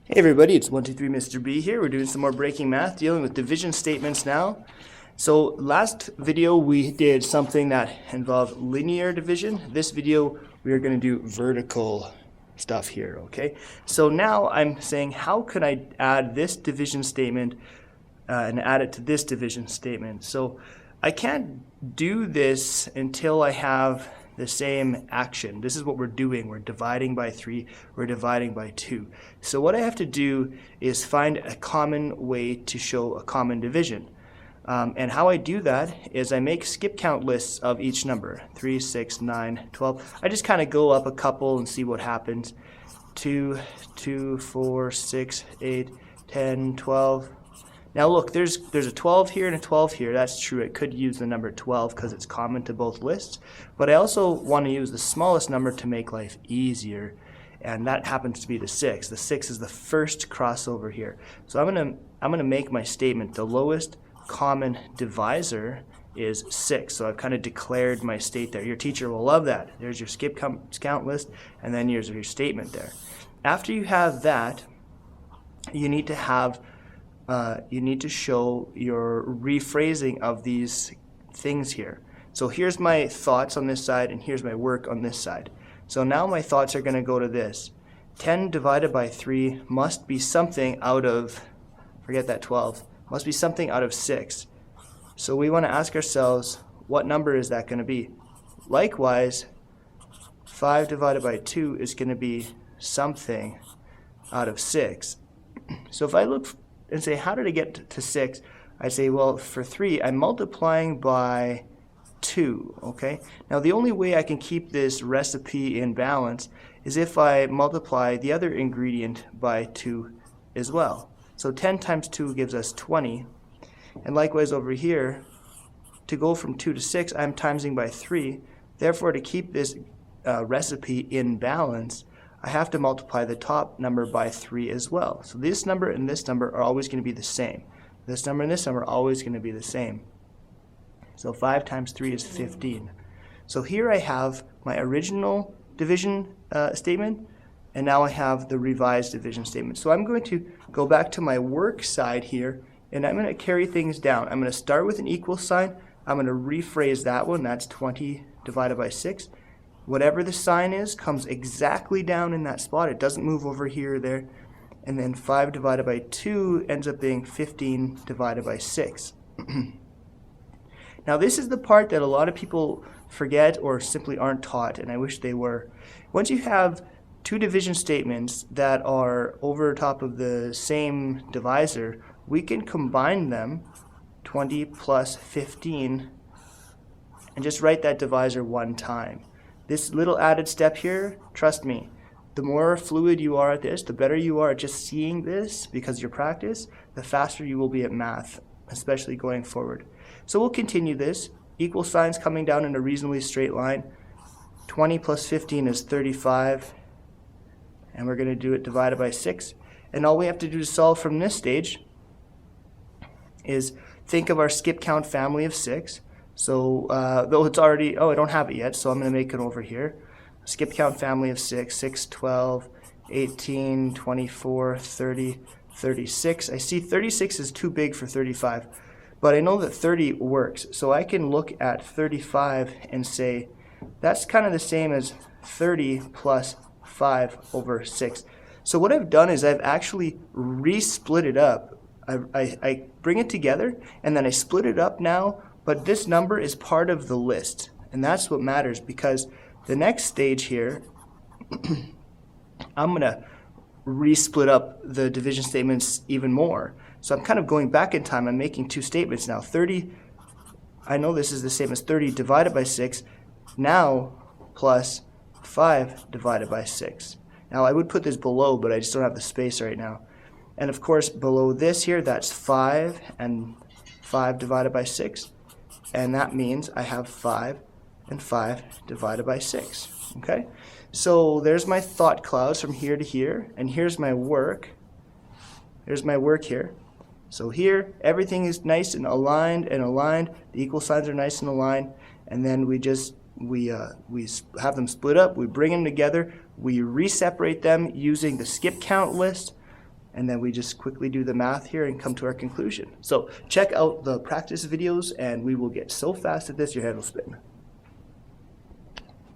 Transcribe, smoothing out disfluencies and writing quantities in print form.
Hey everybody, it's 123 Mr. B here. We're doing some more breaking math, dealing with division statements now. So last video we did something that involved linear division. This video we are going to do vertical stuff here, okay? So now I'm saying how could I add this division statement and add it to this division statement. So I can't do this until I have the same action. This is what we're doing. We're dividing by 3, we're dividing by 2. So what I have to do is find a common way to show a common division. And how I do that is I make skip count lists of each number, 3, 6, 9, 12. I just kind of go up a couple and see what happens. 2, 2, 4, 6, 8, 10, 12. Now look, there's a 12 here and a 12 here. That's true. I could use the number 12 because it's common to both lists. But I also want to use the smallest number to make life easier. And that happens to be the 6. The 6 is the first crossover here. So I'm gonna make my statement. The lowest common divisor is 6. So I've kind of declared my state there. Your teacher will love that. There's your skip count list, and then here's your statement there. After you have that, you need to have you need to show your rephrasing of these things here. So here's my thoughts on this side, and here's my work on this side. So now my thoughts are going to go to this. 10 divided by 3 must be something out of, forget that 12, must be something out of 6. So we want to ask ourselves, what number is that going to be? Likewise, 5 divided by 2 is going to be something out of 6. So if I look and say, how did I get to 6? I say, well, for 3, I'm multiplying by 2, okay? Now, the only way I can keep this recipe in balance is if I multiply the other ingredient by 2 as well. So 10 times 2 gives us 20. And likewise over here, to go from 2 to 6, I'm timesing by 3. Therefore, to keep this recipe in balance, I have to multiply the top number by 3 as well. So this number and this number are always going to be the same. This number and this number are always going to be the same. So 5 times 3 is 15. So here I have my original division statement, and now I have the revised division statement. So I'm going to go back to my work side here, and I'm going to carry things down. I'm going to start with an equal sign. I'm going to rephrase that one. That's 20 divided by 6. Whatever the sign is comes exactly down in that spot. It doesn't move over here or there. And then 5 divided by 2 ends up being 15 divided by 6. Now this is the part that a lot of people forget or simply aren't taught, and I wish they were. Once you have two division statements that are over top of the same divisor, we can combine them, 20 plus 15, and just write that divisor one time. This little added step here, trust me, the more fluid you are at this, the better you are at just seeing this because of your practice, the faster you will be at math, especially going forward. So we'll continue this. Equal signs coming down in a reasonably straight line. 20 plus 15 is 35, and we're going to do it divided by 6. And all we have to do to solve from this stage is think of our skip count family of 6. So though it's already, I don't have it yet, so I'm going to make it over here. Skip count family of 6, 6, 12, 18, 24, 30, 36. I see 36 is too big for 35, but I know that 30 works. So I can look at 35 and say, that's kind of the same as 30 plus 5 over 6. So what I've done is I've actually re-split it up. I bring it together, and then I split it up now. But this number is part of the list, and that's what matters, because the next stage here, I'm going to re-split up the division statements even more. So I'm kind of going back in time. I'm making two statements now. 30, I know this is the same as 30 divided by 6, now plus 5 divided by 6. Now I would put this below, but I just don't have the space right now. And of course, below this here, that's 5 and 5 divided by 6. And that means I have 5 and 5 divided by 6. Okay? So there's my thought clouds from here to here, and here's my work. There's my work here. So here, everything is nice and aligned and aligned. The equal signs are nice and aligned, and then we have them split up. We bring them together. We re-separate them using the skip count list. and then we just quickly do the math here and come to our conclusion. So check out the practice videos, and we will get so fast at this your head will spin.